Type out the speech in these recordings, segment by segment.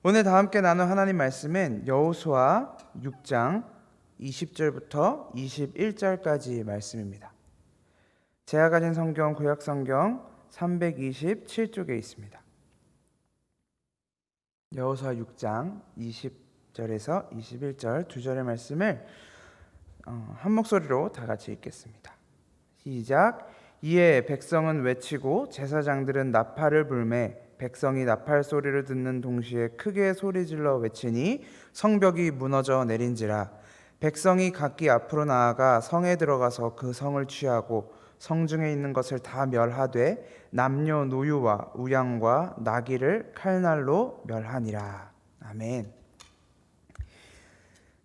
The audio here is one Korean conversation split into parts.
오늘 다 함께 나눌 하나님 말씀은 여호수아 6장 20절부터 21절까지 말씀입니다. 제가 가진 성경 구약 성경 327쪽에 있습니다. 여호수아 6장 20절에서 21절 두 절의 말씀을 한 목소리로 다 같이 읽겠습니다. 시작. 이에 백성은 외치고 제사장들은 나팔을 불매 백성이 나팔 소리를 듣는 동시에 크게 소리질러 외치니 성벽이 무너져 내린지라. 백성이 각기 앞으로 나아가 성에 들어가서 그 성을 취하고 성중에 있는 것을 다 멸하되 남녀노유와 우양과 나귀를 칼날로 멸하니라. 아멘.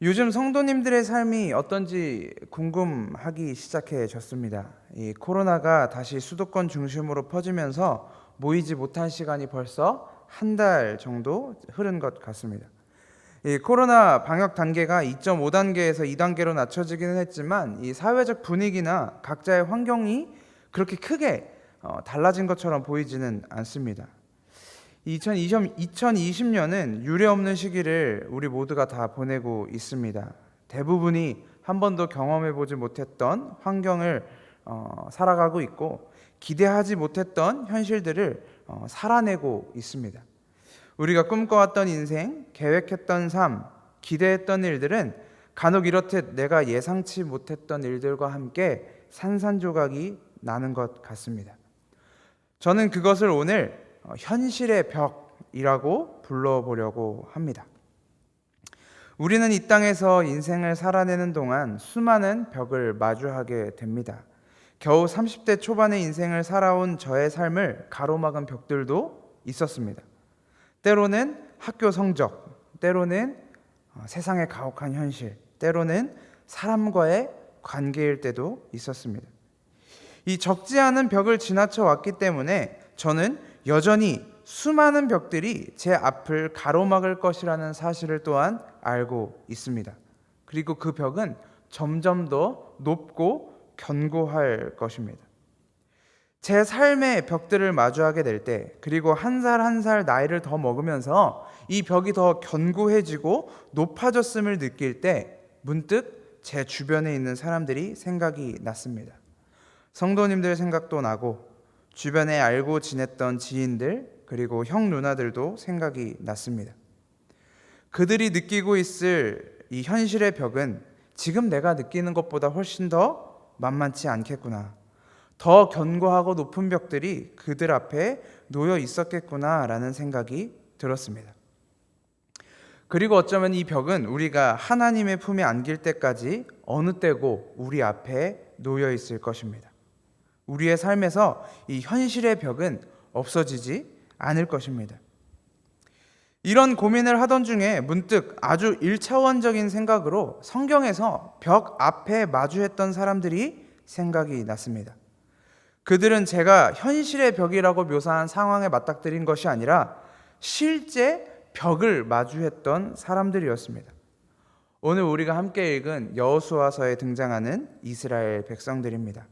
요즘 성도님들의 삶이 어떤지 궁금하기 시작해졌습니다. 이 코로나가 다시 수도권 중심으로 퍼지면서 모이지 못한 시간이 벌써 한 달 정도 흐른 것 같습니다. 이 코로나 방역 단계가 2.5단계에서 2단계로 낮춰지기는 했지만 이 사회적 분위기나 각자의 환경이 그렇게 크게 달라진 것처럼 보이지는 않습니다. 2020년은 유례없는 시기를 우리 모두가 다 보내고 있습니다. 대부분이 한 번도 경험해보지 못했던 환경을 살아가고 있고 기대하지 못했던 현실들을 살아내고 있습니다. 우리가 꿈꿔왔던 인생, 계획했던 삶, 기대했던 일들은 간혹 이렇듯 내가 예상치 못했던 일들과 함께 산산조각이 나는 것 같습니다. 저는 그것을 오늘 현실의 벽이라고 불러보려고 합니다. 우리는 이 땅에서 인생을 살아내는 동안 수많은 벽을 마주하게 됩니다. 겨우 30대 초반의 인생을 살아온 저의 삶을 가로막은 벽들도 있었습니다. 때로는 학교 성적, 때로는 세상의 가혹한 현실, 때로는 사람과의 관계일 때도 있었습니다. 이 적지 않은 벽을 지나쳐 왔기 때문에 저는 여전히 수많은 벽들이 제 앞을 가로막을 것이라는 사실을 또한 알고 있습니다. 그리고 그 벽은 점점 더 높고 견고할 것입니다. 제 삶의 벽들을 마주하게 될 때, 그리고 한 살 한 살 나이를 더 먹으면서 이 벽이 더 견고해지고 높아졌음을 느낄 때 문득 제 주변에 있는 사람들이 생각이 났습니다. 성도님들 생각도 나고 주변에 알고 지냈던 지인들 그리고 형 누나들도 생각이 났습니다. 그들이 느끼고 있을 이 현실의 벽은 지금 내가 느끼는 것보다 훨씬 더 만만치 않겠구나. 더 견고하고 높은 벽들이 그들 앞에 놓여 있었겠구나라는 생각이 들었습니다. 그리고 어쩌면 이 벽은 우리가 하나님의 품에 안길 때까지 어느 때고 우리 앞에 놓여 있을 것입니다. 우리의 삶에서 이 현실의 벽은 없어지지 않을 것입니다. 이런 고민을 하던 중에 문득 아주 1차원적인 생각으로 성경에서 벽 앞에 마주했던 사람들이 생각이 났습니다. 그들은 제가 현실의 벽이라고 묘사한 상황에 맞닥뜨린 것이 아니라 실제 벽을 마주했던 사람들이었습니다. 오늘 우리가 함께 읽은 여호수아서에 등장하는 이스라엘 백성들입니다.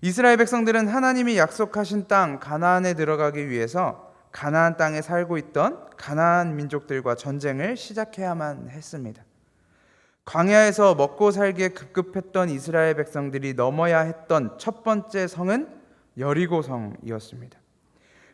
이스라엘 백성들은 하나님이 약속하신 땅 가나안에 들어가기 위해서 가나안 땅에 살고 있던 가나안 민족들과 전쟁을 시작해야만 했습니다. 광야에서 먹고 살기에 급급했던 이스라엘 백성들이 넘어야 했던 첫 번째 성은 여리고성이었습니다.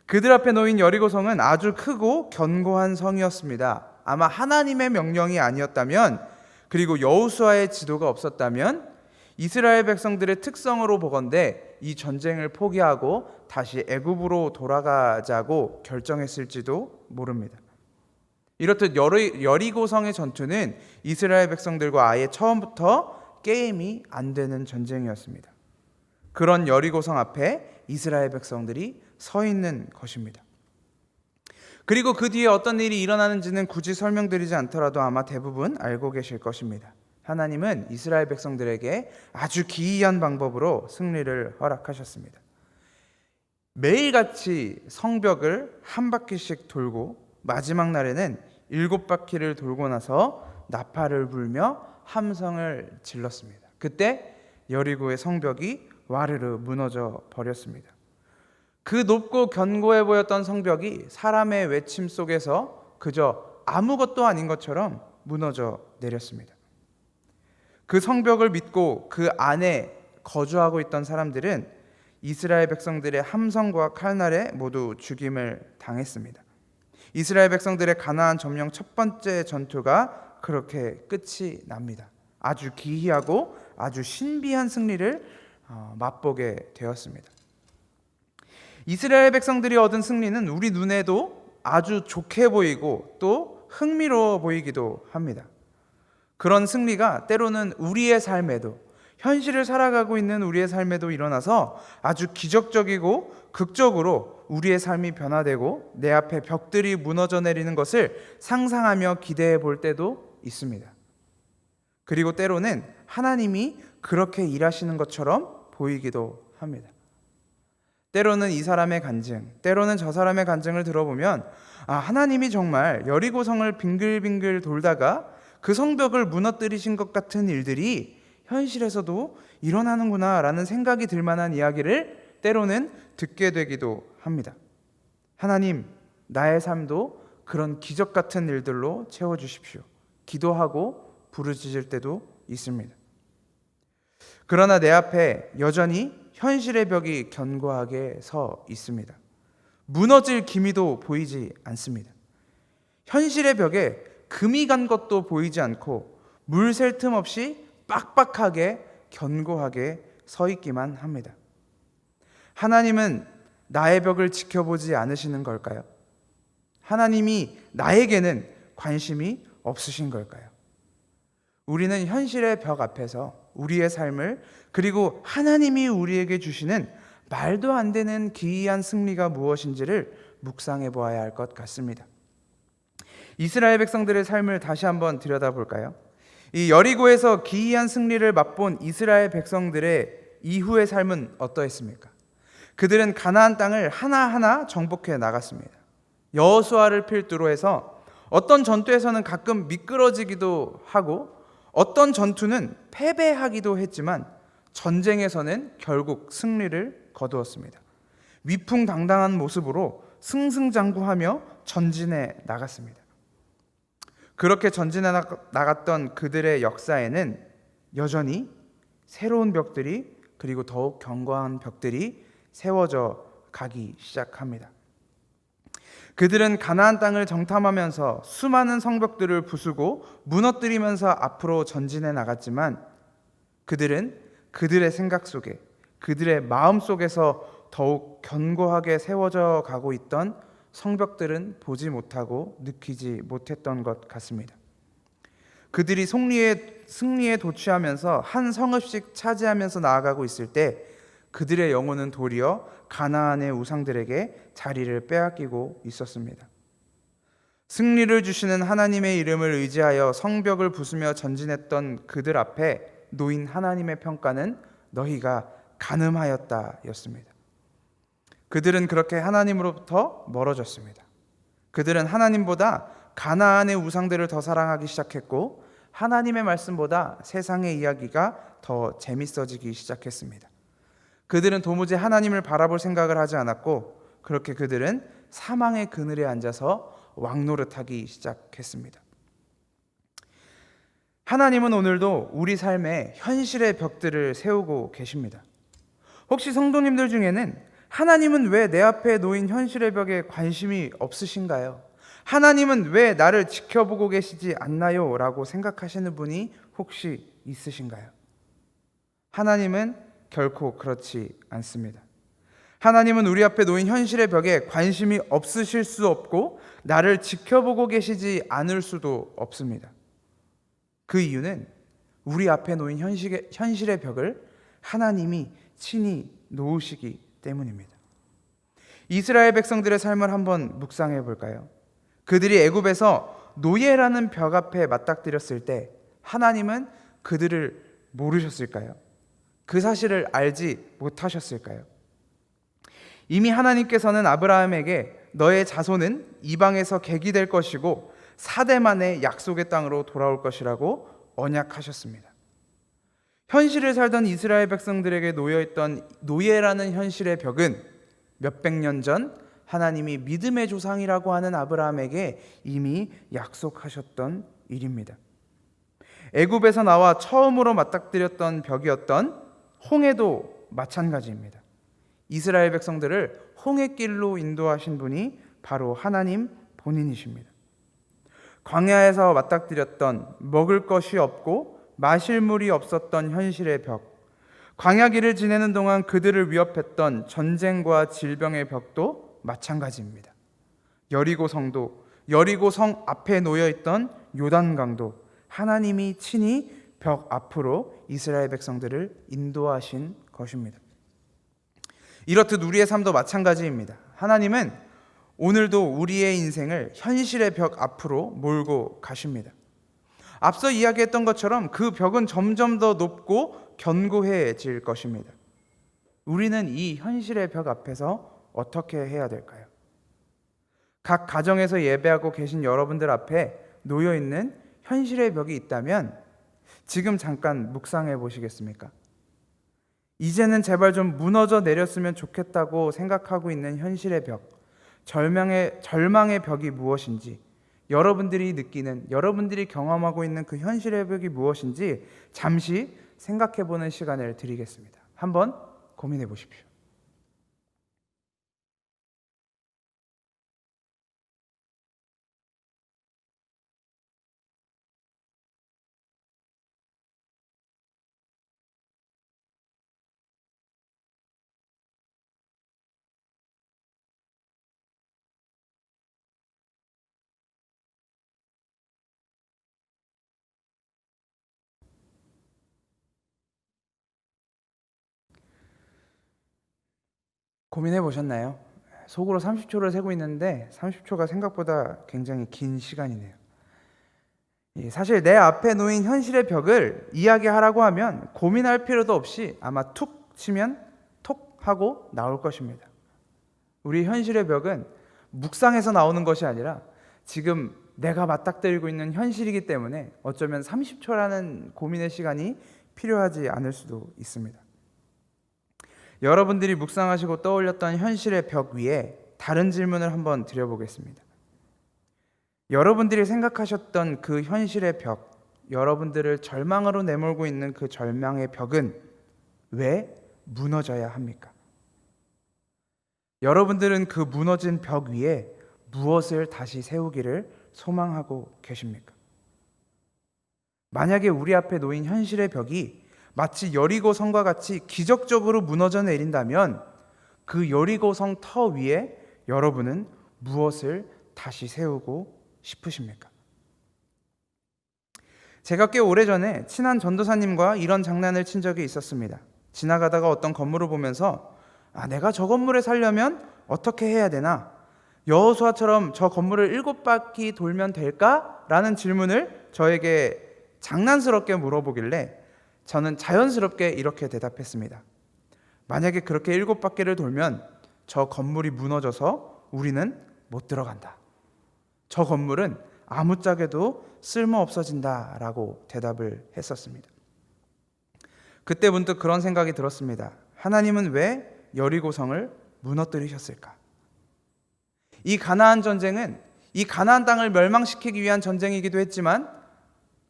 그들 앞에 놓인 여리고성은 아주 크고 견고한 성이었습니다. 아마 하나님의 명령이 아니었다면, 그리고 여호수아의 지도가 없었다면 이스라엘 백성들의 특성으로 보건대 이 전쟁을 포기하고 다시 애굽으로 돌아가자고 결정했을지도 모릅니다. 이렇듯 여리고성의 전투는 이스라엘 백성들과 아예 처음부터 게임이 안 되는 전쟁이었습니다. 그런 여리고성 앞에 이스라엘 백성들이 서 있는 것입니다. 그리고 그 뒤에 어떤 일이 일어나는지는 굳이 설명드리지 않더라도 아마 대부분 알고 계실 것입니다. 하나님은 이스라엘 백성들에게 아주 기이한 방법으로 승리를 허락하셨습니다. 매일같이 성벽을 한 바퀴씩 돌고 마지막 날에는 7바퀴를 돌고 나서 나팔을 불며 함성을 질렀습니다. 그때 여리고의 성벽이 와르르 무너져 버렸습니다. 그 높고 견고해 보였던 성벽이 사람의 외침 속에서 그저 아무것도 아닌 것처럼 무너져 내렸습니다. 그 성벽을 믿고 그 안에 거주하고 있던 사람들은 이스라엘 백성들의 함성과 칼날에 모두 죽임을 당했습니다. 이스라엘 백성들의 가나안 점령 첫 번째 전투가 그렇게 끝이 납니다. 아주 기이하고 아주 신비한 승리를 맛보게 되었습니다. 이스라엘 백성들이 얻은 승리는 우리 눈에도 아주 좋게 보이고 또 흥미로워 보이기도 합니다. 그런 승리가 때로는 우리의 삶에도, 현실을 살아가고 있는 우리의 삶에도 일어나서 아주 기적적이고 극적으로 우리의 삶이 변화되고 내 앞에 벽들이 무너져 내리는 것을 상상하며 기대해 볼 때도 있습니다. 그리고 때로는 하나님이 그렇게 일하시는 것처럼 보이기도 합니다. 때로는 이 사람의 간증, 때로는 저 사람의 간증을 들어보면 하나님이 정말 여리고성을 빙글빙글 돌다가 그 성벽을 무너뜨리신 것 같은 일들이 현실에서도 일어나는구나 라는 생각이 들 만한 이야기를 때로는 듣게 되기도 합니다. 하나님, 나의 삶도 그런 기적 같은 일들로 채워주십시오. 기도하고 부르짖을 때도 있습니다. 그러나 내 앞에 여전히 현실의 벽이 견고하게 서 있습니다. 무너질 기미도 보이지 않습니다. 현실의 벽에 금이 간 것도 보이지 않고 물 셀 틈 없이 빡빡하게 견고하게 서 있기만 합니다. 하나님은 나의 벽을 지켜보지 않으시는 걸까요? 하나님이 나에게는 관심이 없으신 걸까요? 우리는 현실의 벽 앞에서 우리의 삶을, 그리고 하나님이 우리에게 주시는 말도 안 되는 기이한 승리가 무엇인지를 묵상해 보아야 할 것 같습니다. 이스라엘 백성들의 삶을 다시 한번 들여다볼까요? 이 여리고에서 기이한 승리를 맛본 이스라엘 백성들의 이후의 삶은 어떠했습니까? 그들은 가나안 땅을 하나하나 정복해 나갔습니다. 여호수아를 필두로 해서 어떤 전투에서는 가끔 미끄러지기도 하고 어떤 전투는 패배하기도 했지만 전쟁에서는 결국 승리를 거두었습니다. 위풍당당한 모습으로 승승장구하며 전진해 나갔습니다. 그렇게 전진해 나갔던 그들의 역사에는 여전히 새로운 벽들이, 그리고 더욱 견고한 벽들이 세워져 가기 시작합니다. 그들은 가나안 땅을 정탐하면서 수많은 성벽들을 부수고 무너뜨리면서 앞으로 전진해 나갔지만 그들은 그들의 생각 속에, 그들의 마음 속에서 더욱 견고하게 세워져 가고 있던 성벽들은 보지 못하고 느끼지 못했던 것 같습니다. 그들이 승리에 도취하면서 한 성읍씩 차지하면서 나아가고 있을 때 그들의 영혼은 도리어 가나안의 우상들에게 자리를 빼앗기고 있었습니다. 승리를 주시는 하나님의 이름을 의지하여 성벽을 부수며 전진했던 그들 앞에 놓인 하나님의 평가는 너희가 간음하였다 였습니다. 그들은 그렇게 하나님으로부터 멀어졌습니다. 그들은 하나님보다 가나안의 우상들을 더 사랑하기 시작했고 하나님의 말씀보다 세상의 이야기가 더 재밌어지기 시작했습니다. 그들은 도무지 하나님을 바라볼 생각을 하지 않았고 그렇게 그들은 사망의 그늘에 앉아서 왕노릇하기 시작했습니다. 하나님은 오늘도 우리 삶에 현실의 벽들을 세우고 계십니다. 혹시 성도님들 중에는 하나님은 왜 내 앞에 놓인 현실의 벽에 관심이 없으신가요? 하나님은 왜 나를 지켜보고 계시지 않나요? 라고 생각하시는 분이 혹시 있으신가요? 하나님은 결코 그렇지 않습니다. 하나님은 우리 앞에 놓인 현실의 벽에 관심이 없으실 수 없고 나를 지켜보고 계시지 않을 수도 없습니다. 그 이유는 우리 앞에 놓인 현실의 벽을 하나님이 친히 놓으시기 때문입니다. 이스라엘 백성들의 삶을 한번 묵상해 볼까요? 그들이 애굽에서 노예라는 벽 앞에 맞닥뜨렸을 때 하나님은 그들을 모르셨을까요? 그 사실을 알지 못하셨을까요? 이미 하나님께서는 아브라함에게 너의 자손은 이방에서 객이 될 것이고 4대 만에 약속의 땅으로 돌아올 것이라고 언약하셨습니다. 현실을 살던 이스라엘 백성들에게 놓여있던 노예라는 현실의 벽은 몇백 년 전 하나님이 믿음의 조상이라고 하는 아브라함에게 이미 약속하셨던 일입니다. 애굽에서 나와 처음으로 맞닥뜨렸던 벽이었던 홍해도 마찬가지입니다. 이스라엘 백성들을 홍해길로 인도하신 분이 바로 하나님 본인이십니다. 광야에서 맞닥뜨렸던 먹을 것이 없고 마실 물이 없었던 현실의 벽, 광야길을 지내는 동안 그들을 위협했던 전쟁과 질병의 벽도 마찬가지입니다. 여리고성도, 여리고성 앞에 놓여있던 요단강도 하나님이 친히 벽 앞으로 이스라엘 백성들을 인도하신 것입니다. 이렇듯 우리의 삶도 마찬가지입니다. 하나님은 오늘도 우리의 인생을 현실의 벽 앞으로 몰고 가십니다. 앞서 이야기했던 것처럼 그 벽은 점점 더 높고 견고해질 것입니다. 우리는 이 현실의 벽 앞에서 어떻게 해야 될까요? 각 가정에서 예배하고 계신 여러분들 앞에 놓여있는 현실의 벽이 있다면 지금 잠깐 묵상해 보시겠습니까? 이제는 제발 좀 무너져 내렸으면 좋겠다고 생각하고 있는 현실의 벽, 절망의 벽이 무엇인지, 여러분들이 느끼는, 여러분들이 경험하고 있는 그 현실의 벽이 무엇인지 잠시 생각해 보는 시간을 드리겠습니다. 한번 고민해 보십시오. 고민해 보셨나요? 속으로 30초를 세고 있는데 30초가 생각보다 굉장히 긴 시간이네요. 사실 내 앞에 놓인 현실의 벽을 이야기하라고 하면 고민할 필요도 없이 아마 툭 치면 톡 하고 나올 것입니다. 우리 현실의 벽은 묵상에서 나오는 것이 아니라 지금 내가 맞닥뜨리고 있는 현실이기 때문에 어쩌면 30초라는 고민의 시간이 필요하지 않을 수도 있습니다. 여러분들이 묵상하시고 떠올렸던 현실의 벽 위에 다른 질문을 한번 드려보겠습니다. 여러분들이 생각하셨던 그 현실의 벽, 여러분들을 절망으로 내몰고 있는 그 절망의 벽은 왜 무너져야 합니까? 여러분들은 그 무너진 벽 위에 무엇을 다시 세우기를 소망하고 계십니까? 만약에 우리 앞에 놓인 현실의 벽이 마치 여리고성과 같이 기적적으로 무너져 내린다면 그 여리고성 터 위에 여러분은 무엇을 다시 세우고 싶으십니까? 제가 꽤 오래전에 친한 전도사님과 이런 장난을 친 적이 있었습니다. 지나가다가 어떤 건물을 보면서 내가 저 건물에 살려면 어떻게 해야 되나? 여호수아처럼 저 건물을 7바퀴 돌면 될까? 라는 질문을 저에게 장난스럽게 물어보길래 저는 자연스럽게 이렇게 대답했습니다. 만약에 그렇게 7바퀴를 돌면 저 건물이 무너져서 우리는 못 들어간다. 저 건물은 아무짝에도 쓸모 없어진다 라고 대답을 했었습니다. 그때 문득 그런 생각이 들었습니다. 하나님은 왜 여리고성을 무너뜨리셨을까? 이 가나안 전쟁은 이 가나안 땅을 멸망시키기 위한 전쟁이기도 했지만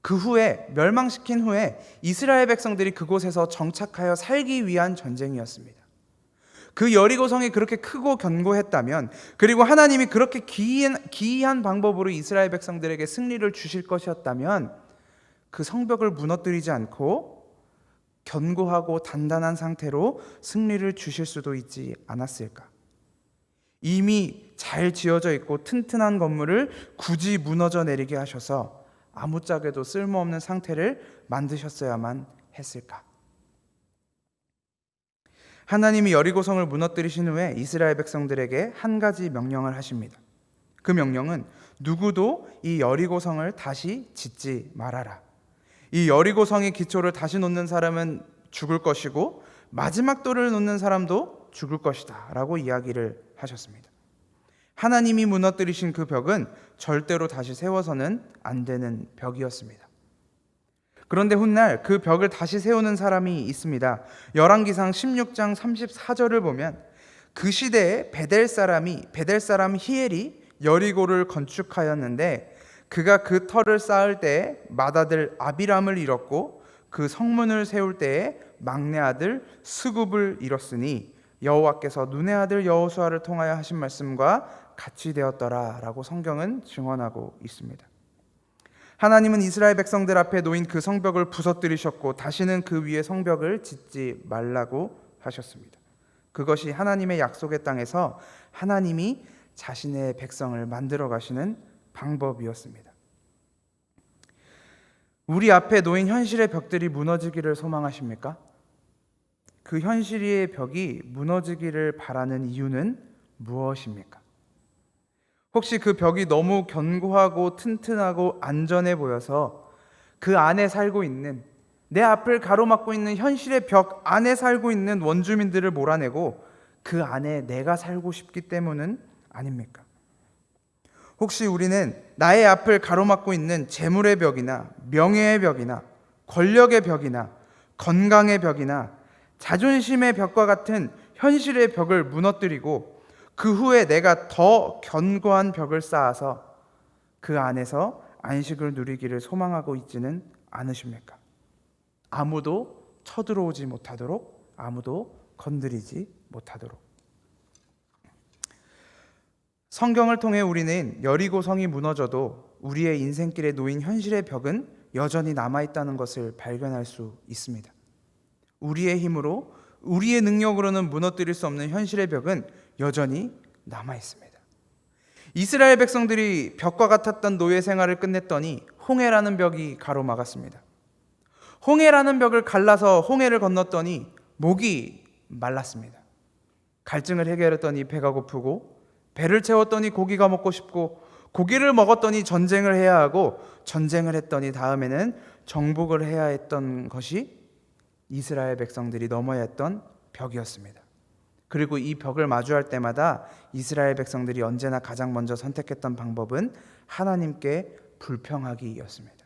그 후에 멸망시킨 후에 이스라엘 백성들이 그곳에서 정착하여 살기 위한 전쟁이었습니다. 그 여리고성이 그렇게 크고 견고했다면, 그리고 하나님이 그렇게 기이한 방법으로 이스라엘 백성들에게 승리를 주실 것이었다면 그 성벽을 무너뜨리지 않고 견고하고 단단한 상태로 승리를 주실 수도 있지 않았을까? 이미 잘 지어져 있고 튼튼한 건물을 굳이 무너져 내리게 하셔서 아무짝에도 쓸모없는 상태를 만드셨어야만 했을까? 하나님이 여리고성을 무너뜨리신 후에 이스라엘 백성들에게 한 가지 명령을 하십니다. 그 명령은 누구도 이 여리고성을 다시 짓지 말아라. 이 여리고성의 기초를 다시 놓는 사람은 죽을 것이고 마지막 돌을 놓는 사람도 죽을 것이다 라고 이야기를 하셨습니다. 하나님이 무너뜨리신 그 벽은 절대로 다시 세워서는 안 되는 벽이었습니다. 그런데 훗날 그 벽을 다시 세우는 사람이 있습니다. 열왕기상 16장 34절을 보면 그 시대에 베델 사람 히엘이 여리고를 건축하였는데 그가 그 터를 쌓을 때에 맏아들 아비람을 잃었고 그 성문을 세울 때에 막내 아들 스굽을 잃었으니 여호와께서 눈의 아들 여호수아를 통하여 하신 말씀과 같이 되었더라라고 성경은 증언하고 있습니다. 하나님은 이스라엘 백성들 앞에 놓인 그 성벽을 부서뜨리셨고 다시는 그 위에 성벽을 짓지 말라고 하셨습니다. 그것이 하나님의 약속의 땅에서 하나님이 자신의 백성을 만들어 가시는 방법이었습니다. 우리 앞에 놓인 현실의 벽들이 무너지기를 소망하십니까? 그 현실의 벽이 무너지기를 바라는 이유는 무엇입니까? 혹시 그 벽이 너무 견고하고 튼튼하고 안전해 보여서 그 안에 살고 있는, 내 앞을 가로막고 있는 현실의 벽 안에 살고 있는 원주민들을 몰아내고 그 안에 내가 살고 싶기 때문은 아닙니까? 혹시 우리는 나의 앞을 가로막고 있는 재물의 벽이나 명예의 벽이나 권력의 벽이나 건강의 벽이나 자존심의 벽과 같은 현실의 벽을 무너뜨리고 그 후에 내가 더 견고한 벽을 쌓아서 그 안에서 안식을 누리기를 소망하고 있지는 않으십니까? 아무도 쳐들어오지 못하도록, 아무도 건드리지 못하도록. 성경을 통해 우리는 여리고 성이 무너져도 우리의 인생길에 놓인 현실의 벽은 여전히 남아있다는 것을 발견할 수 있습니다. 우리의 힘으로, 우리의 능력으로는 무너뜨릴 수 없는 현실의 벽은 여전히 남아있습니다. 이스라엘 백성들이 벽과 같았던 노예 생활을 끝냈더니 홍해라는 벽이 가로막았습니다. 홍해라는 벽을 갈라서 홍해를 건넜더니 목이 말랐습니다. 갈증을 해결했더니 배가 고프고, 배를 채웠더니 고기가 먹고 싶고, 고기를 먹었더니 전쟁을 해야 하고, 전쟁을 했더니 다음에는 정복을 해야 했던 것이 이스라엘 백성들이 넘어야 했던 벽이었습니다. 그리고 이 벽을 마주할 때마다 이스라엘 백성들이 언제나 가장 먼저 선택했던 방법은 하나님께 불평하기였습니다.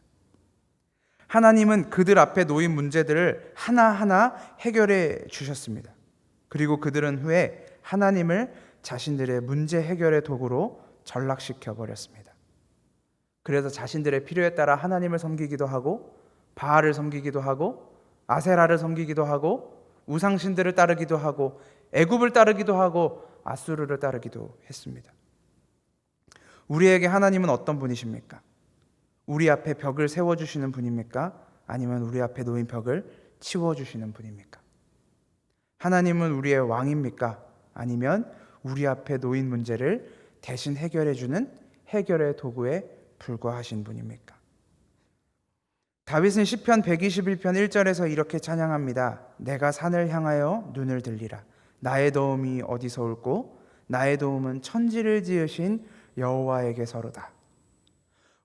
하나님은 그들 앞에 놓인 문제들을 하나하나 해결해 주셨습니다. 그리고 그들은 후에 하나님을 자신들의 문제 해결의 도구로 전락시켜 버렸습니다. 그래서 자신들의 필요에 따라 하나님을 섬기기도 하고, 바알을 섬기기도 하고, 아세라를 섬기기도 하고, 우상신들을 따르기도 하고, 애굽을 따르기도 하고, 아수르를 따르기도 했습니다. 우리에게 하나님은 어떤 분이십니까? 우리 앞에 벽을 세워주시는 분입니까? 아니면 우리 앞에 놓인 벽을 치워주시는 분입니까? 하나님은 우리의 왕입니까? 아니면 우리 앞에 놓인 문제를 대신 해결해주는 해결의 도구에 불과하신 분입니까? 다윗은 시편 121편 1절에서 이렇게 찬양합니다. 내가 산을 향하여 눈을 들리라. 나의 도움이 어디서 올꼬? 나의 도움은 천지를 지으신 여호와에게서로다.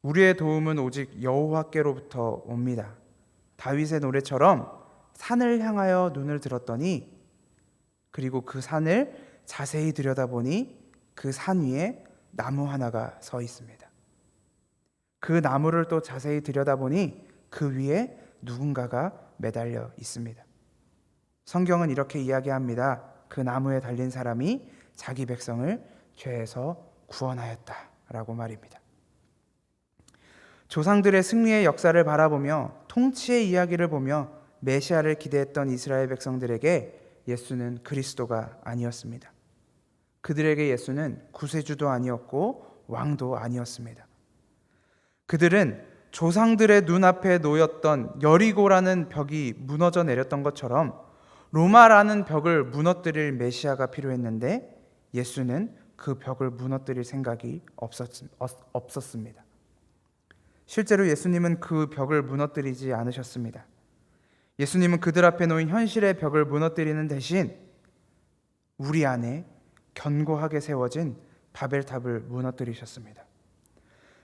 우리의 도움은 오직 여호와께로부터 옵니다. 다윗의 노래처럼 산을 향하여 눈을 들었더니, 그리고 그 산을 자세히 들여다보니 그 산 위에 나무 하나가 서 있습니다. 그 나무를 또 자세히 들여다보니 그 위에 누군가가 매달려 있습니다. 성경은 이렇게 이야기합니다. 그 나무에 달린 사람이 자기 백성을 죄에서 구원하였다라고 말입니다. 조상들의 승리의 역사를 바라보며 통치의 이야기를 보며 메시아를 기대했던 이스라엘 백성들에게 예수는 그리스도가 아니었습니다. 그들에게 예수는 구세주도 아니었고 왕도 아니었습니다. 그들은 조상들의 눈앞에 놓였던 여리고라는 벽이 무너져 내렸던 것처럼 로마라는 벽을 무너뜨릴 메시아가 필요했는데 예수는 그 벽을 무너뜨릴 생각이 없었습니다. 실제로 예수님은 그 벽을 무너뜨리지 않으셨습니다. 예수님은 그들 앞에 놓인 현실의 벽을 무너뜨리는 대신 우리 안에 견고하게 세워진 바벨탑을 무너뜨리셨습니다.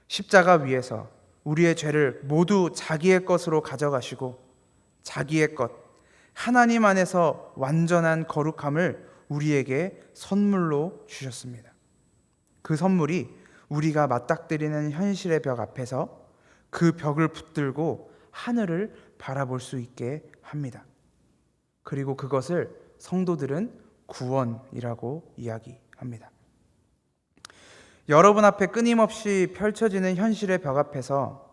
십자가 위에서 우리의 죄를 모두 자기의 것으로 가져가시고 자기의 것, 하나님 안에서 완전한 거룩함을 우리에게 선물로 주셨습니다. 그 선물이 우리가 맞닥뜨리는 현실의 벽 앞에서 그 벽을 붙들고 하늘을 바라볼 수 있게 합니다. 그리고 그것을 성도들은 구원이라고 이야기합니다. 여러분 앞에 끊임없이 펼쳐지는 현실의 벽 앞에서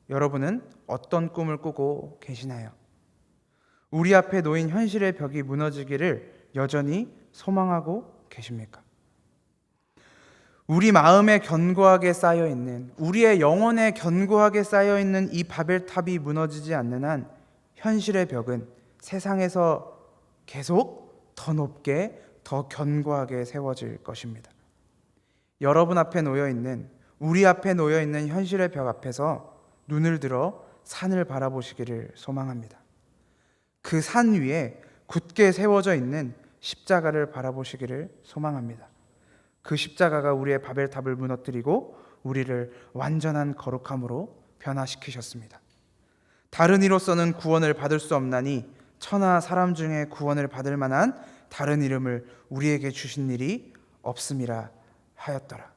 여러분은 어떤 꿈을 꾸고 계시나요? 우리 앞에 놓인 현실의 벽이 무너지기를 여전히 소망하고 계십니까? 우리 마음에 견고하게 쌓여있는, 우리의 영혼에 견고하게 쌓여있는 이 바벨탑이 무너지지 않는 한 현실의 벽은 세상에서 계속 더 높게, 더 견고하게 세워질 것입니다. 여러분 앞에 놓여있는, 우리 앞에 놓여있는 현실의 벽 앞에서 눈을 들어 산을 바라보시기를 소망합니다. 그 산 위에 굳게 세워져 있는 십자가를 바라보시기를 소망합니다. 그 십자가가 우리의 바벨탑을 무너뜨리고 우리를 완전한 거룩함으로 변화시키셨습니다. 다른 이로서는 구원을 받을 수 없나니 천하 사람 중에 구원을 받을 만한 다른 이름을 우리에게 주신 일이 없음이라 하였더라.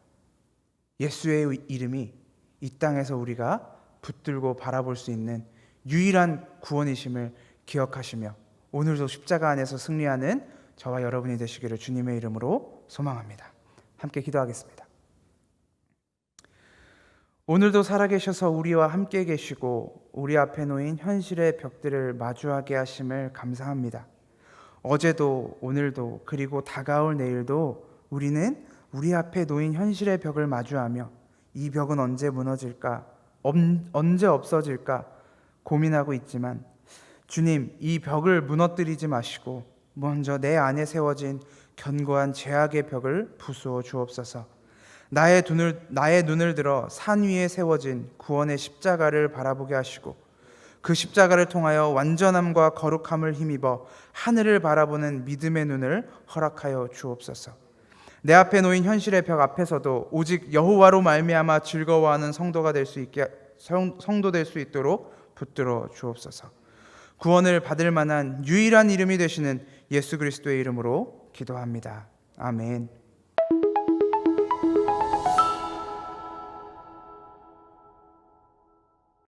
예수의 이름이 이 땅에서 우리가 붙들고 바라볼 수 있는 유일한 구원이심을 기억하시며 오늘도 십자가 안에서 승리하는 저와 여러분이 되시기를 주님의 이름으로 소망합니다. 함께 기도하겠습니다. 오늘도 살아계셔서 우리와 함께 계시고 우리 앞에 놓인 현실의 벽들을 마주하게 하심을 감사합니다. 어제도 오늘도 그리고 다가올 내일도 우리는 우리 앞에 놓인 현실의 벽을 마주하며 이 벽은 언제 무너질까, 언제 없어질까 고민하고 있지만 주님, 이 벽을 무너뜨리지 마시고 먼저 내 안에 세워진 견고한 죄악의 벽을 부수어 주옵소서. 나의 눈을 들어 산 위에 세워진 구원의 십자가를 바라보게 하시고 그 십자가를 통하여 완전함과 거룩함을 힘입어 하늘을 바라보는 믿음의 눈을 허락하여 주옵소서. 내 앞에 놓인 현실의 벽 앞에서도 오직 여호와로 말미암아 즐거워하는 성도 될 수 있도록 붙들어 주옵소서. 구원을 받을 만한 유일한 이름이 되시는 예수 그리스도의 이름으로 기도합니다. 아멘.